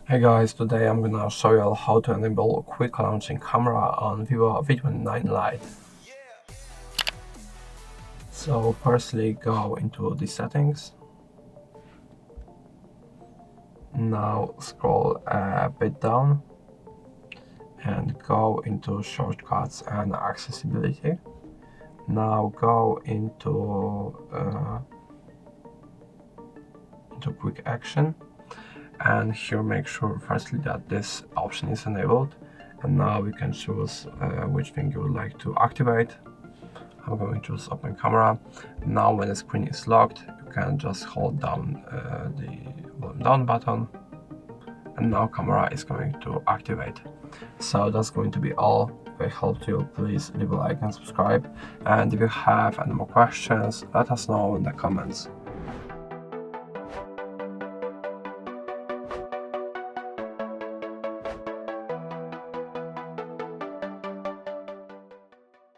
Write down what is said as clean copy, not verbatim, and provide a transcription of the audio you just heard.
Hey guys, today I'm gonna show you how to enable quick launching camera on Vivo V29 Lite. So firstly go into the settings. Now scroll a bit down and go into shortcuts and accessibility. Now go into quick action, and here make sure firstly that this option is enabled, and now we can choose which thing you would like to activate. I'm going to choose open camera. Now when the screen is locked, you can just hold down the volume down button, and now camera is going to activate. So that's going to be all. If it helped you, please leave a like and subscribe, and if you have any more questions, let us know in the comments.